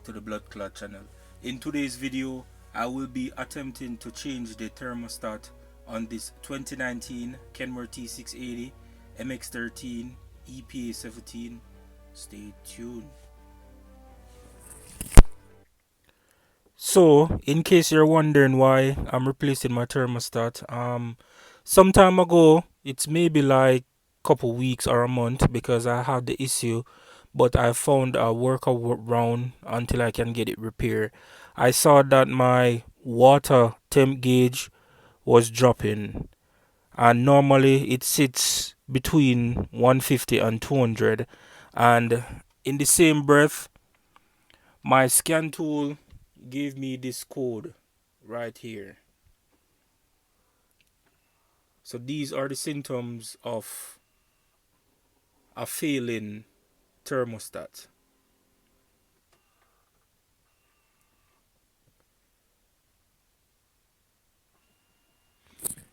back to the blood clot channel. In today's video I will be attempting to change the thermostat on this 2019 KenworthT680 MX13 EPA17. Stay tuned. So in case you're wondering why I'm replacing my thermostat, some time ago, it's maybe like couple weeks or a month, because I had the issue, but I found a workaround until I can get it repaired. I saw that my water temp gauge was dropping, and normally it sits between 150 and 200, and in the same breath my scan tool gave me this code right here. So these are the symptoms of a failing thermostat.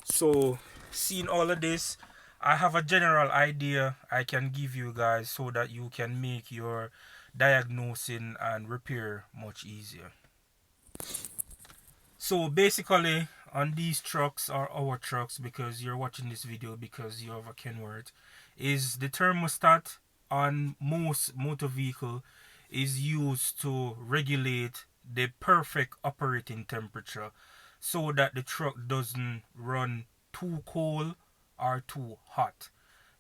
So seeing all of this, I have a general idea I can give you guys so that you can make your diagnosing and repair much easier. So basically on these trucks, or our trucks, because you're watching this video because you have a Kenworth, is the thermostat on most motor vehicle is used to regulate the perfect operating temperature so that the truck doesn't run too cold or too hot.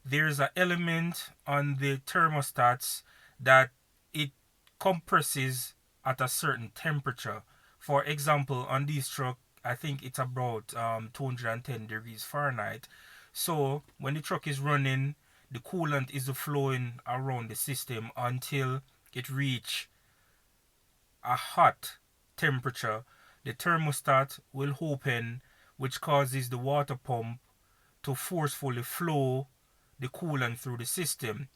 There's an element on the thermostats that it compresses at a certain temperature. For example, on this truck, I think it's about 210 degrees Fahrenheit. So when the truck is running, the coolant is flowing around the system until it reach a hot temperature. The thermostat will open, which causes the water pump to forcefully flow the coolant through the system.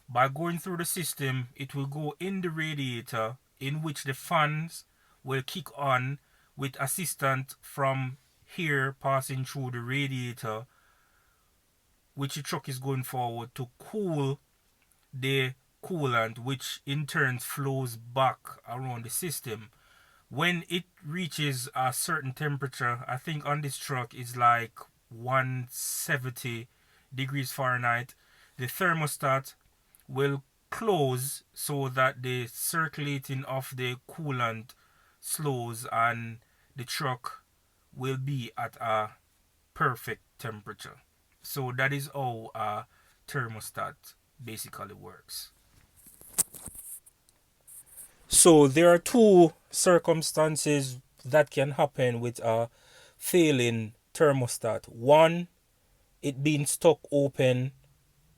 By going through the system, it will go in the radiator, in which the fans will kick on with assistance from here passing through the radiator, which the truck is going forward to cool the coolant, which in turn flows back around the system. When it reaches a certain temperature, I think on this truck is like 170 degrees Fahrenheit, the thermostat will close so that the circulating of the coolant slows and the truck will be at a perfect temperature. So that is how a thermostat basically works. So there are two circumstances that can happen with a failing thermostat. One, it being stuck open,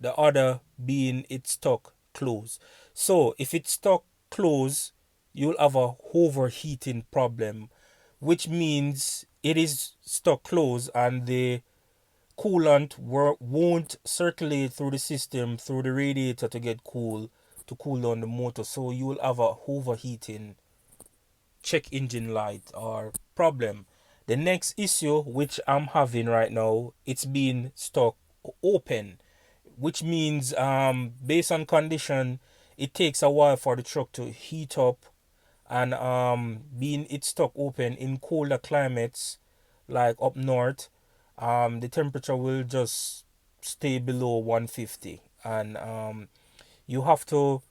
the other being it stuck closed. So if it's stuck closed, you'll have a overheating problem, which means it is stuck closed and the coolant won't circulate through the system, through the radiator to get cool, to cool down the motor. So you will have a overheating check engine light or problem. The next issue which I'm having right now, it's being stuck open, which means based on condition, it takes a while for the truck to heat up, and being it stuck open in colder climates like up north, the temperature will just stay below 150, and you have to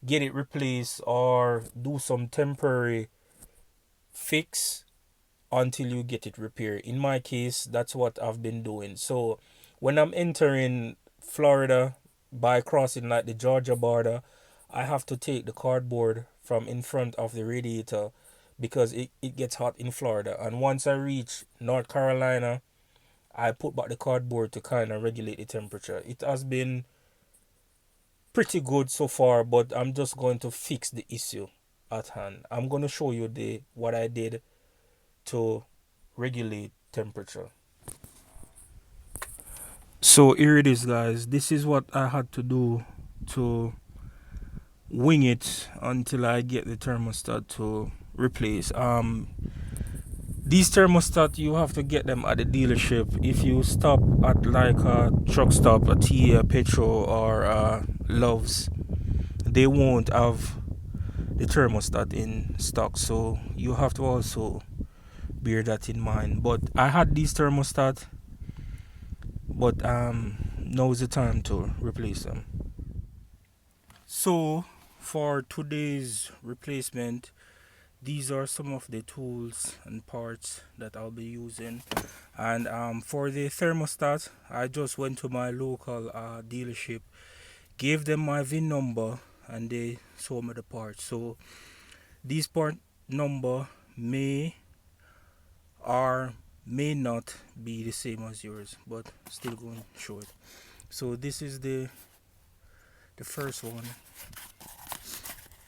get it replaced or do some temporary fix until you get it repaired. In my case, that's what I've been doing. So when I'm entering Florida by crossing like the Georgia border, I have to take the cardboard from in front of the radiator because it gets hot in Florida. And once I reach North Carolina, I put back the cardboard to kind of regulate the temperature. It has been pretty good so far, but I'm just going to fix the issue at hand. I'm going to show you what I did to regulate temperature. So here it is, guys. This is what I had to do to wing it until I get the thermostat to replace. These thermostat, you have to get them at the dealership. If you stop at like a truck stop, a TA, Petro, or Loves, they won't have the thermostat in stock, so you have to also bear that in mind. But I had these thermostat, but now is the time to replace them. So for today's replacement, these are some of the tools and parts that I'll be using. And for the thermostat, I just went to my local dealership, gave them my VIN number, and they sold me the parts. So these part number may or may not be the same as yours, but still going to show it. So this is the first one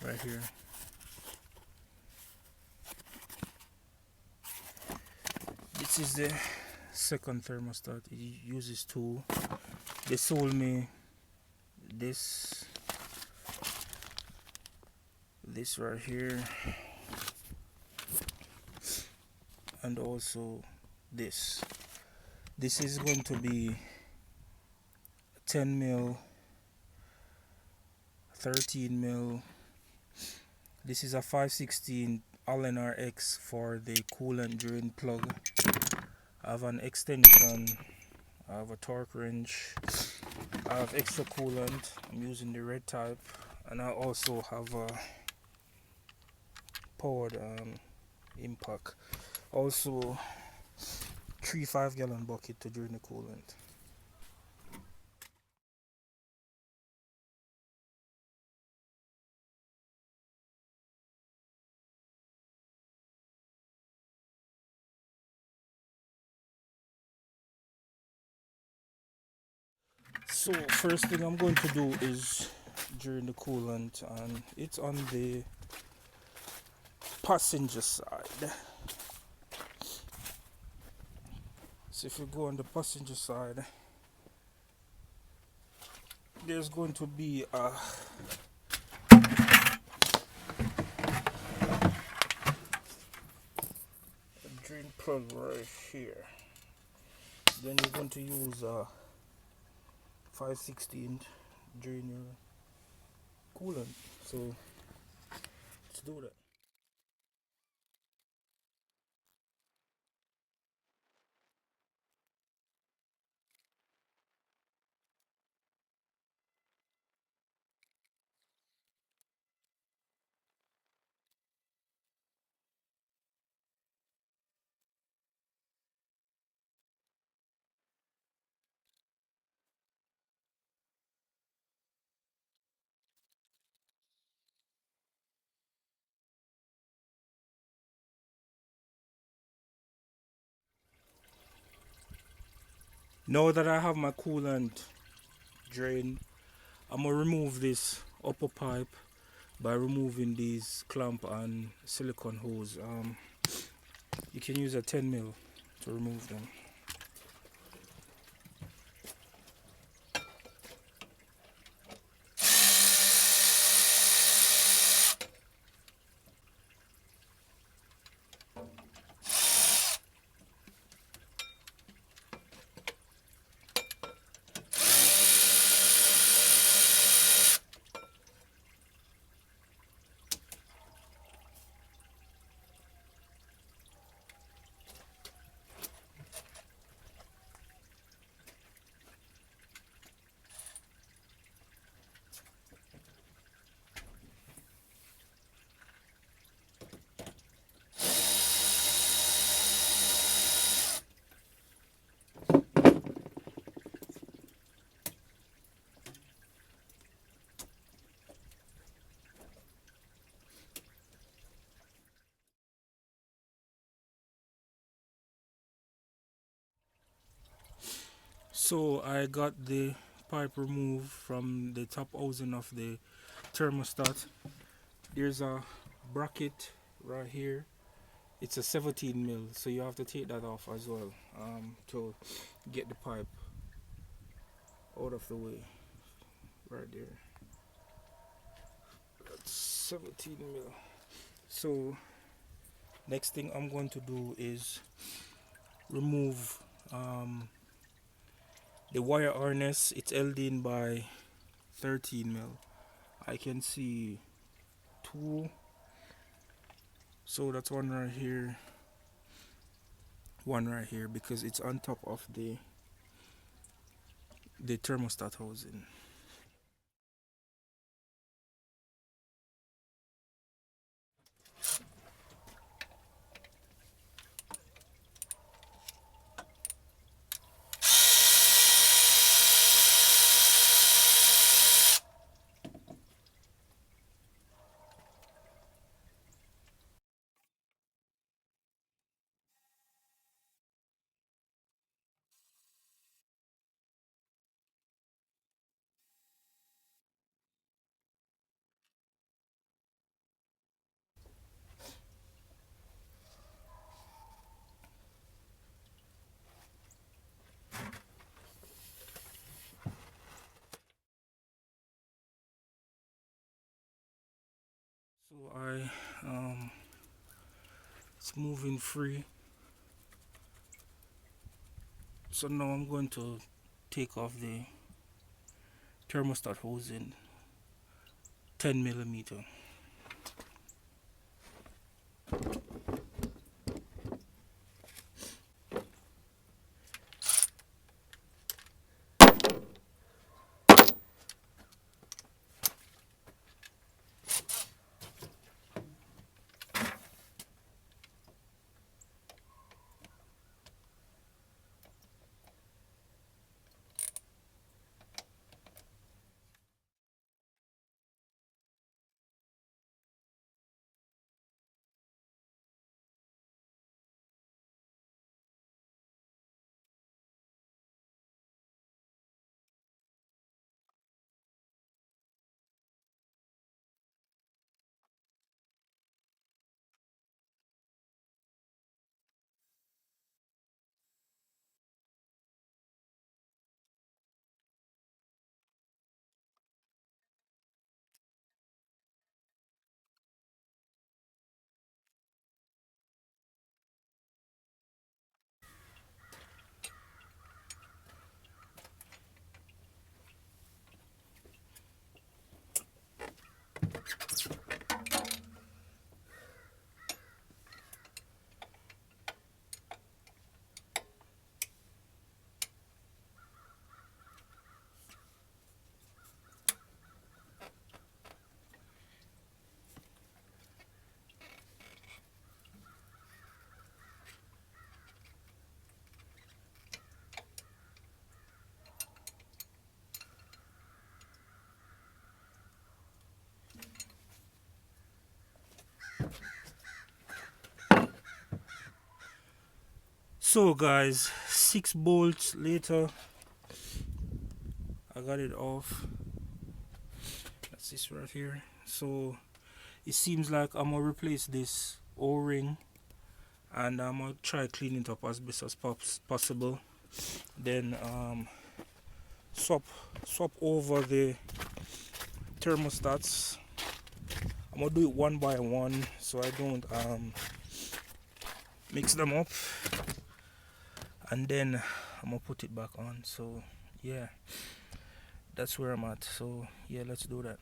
right here. This is the second thermostat. It uses two. They sold me this right here, and also this is going to be 10 mil, 13 mil. This is a 516 Allen RX for the coolant drain plug. I have an extension, I have a torque wrench, I have extra coolant. I'm using the red type, and I also have a powered impact. Also 3 5-gallon bucket to drain the coolant. So first thing I'm going to do is drain the coolant, and it's on the passenger side. So if you go on the passenger side, there's going to be a drain plug right here. Then you're going to use a 5/16 drain your coolant. So let's do that. Now that I have my coolant drained, I'm gonna remove this upper pipe by removing these clamp and silicone hose. You can use a 10 mil to remove them. So I got the pipe removed from the top housing of the thermostat. There's a bracket right here. It's a 17 mil, so you have to take that off as well to get the pipe out of the way. Right there. That's 17 mil. So next thing I'm going to do is remove the wire harness. It's held in by 13 mil. I can see two So that's one right here because it's on top of the thermostat housing. So it's moving free. So now I'm going to take off the thermostat housing 10 millimeter. So guys, 6 bolts later, I got it off. That's this right here. So it seems like I'm gonna replace this O-ring and I'm gonna try clean it up as best as possible. Then swap over the thermostats. I'm gonna do it one by one so I don't mix them up, and then I'm gonna put it back on. So yeah, that's where I'm at. So yeah, let's do that.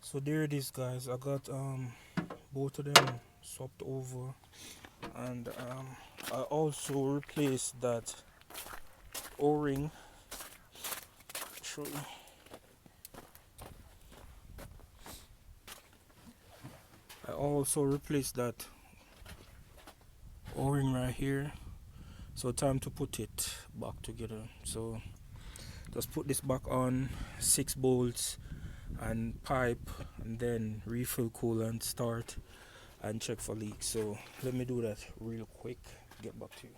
So there it is, guys. I got both of them swapped over, and I also replaced that O-ring. Show you. I also replaced that O-ring right here. So time to put it back together. So just put this back on, 6 bolts and pipe, and then refill coolant, start, and check for leaks. So let me do that real quick, get back to you.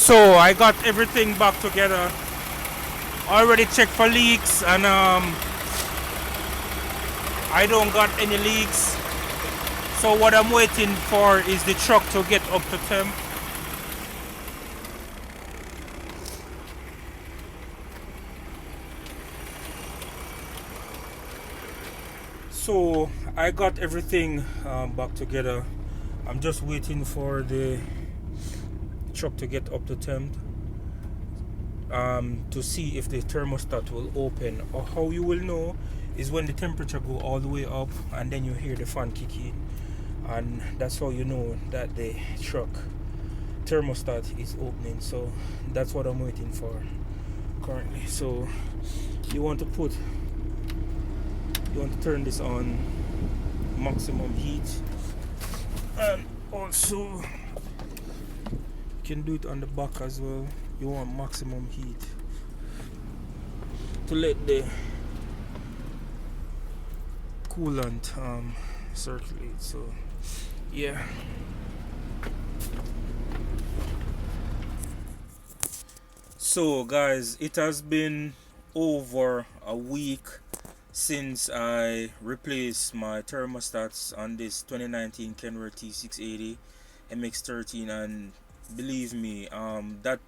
So I got everything back together. Already checked for leaks, and I don't got any leaks. So what I'm waiting for is the truck to get up to temp. So I got everything back together. I'm just waiting for the truck to get up to temp to see if the thermostat will open. Or how you will know is when the temperature go all the way up and then you hear the fan kick in, and that's how you know that the truck thermostat is opening. So that's what I'm waiting for currently. So you want to turn this on maximum heat, and also you can do it on the back as well. You want maximum heat to let the coolant circulate. So yeah, so guys, it has been over a week since I replaced my thermostats on this 2019 KenworthT680 MX13, and believe me, that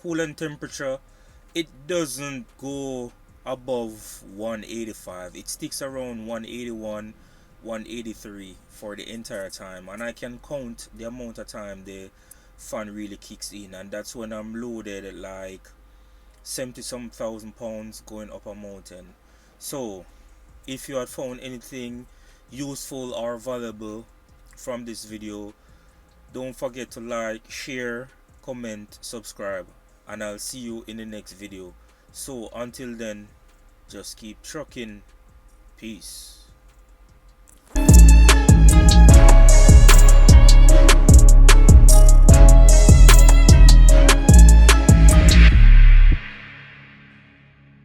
coolant temperature, it doesn't go above 185. It sticks around 181, 183 for the entire time, and I can count the amount of time the fan really kicks in, and that's when I'm loaded at like 70 some thousand pounds going up a mountain. So if you had found anything useful or valuable from this video, don't forget to like, share, comment, subscribe, and I'll see you in the next video. So until then, just keep trucking. Peace.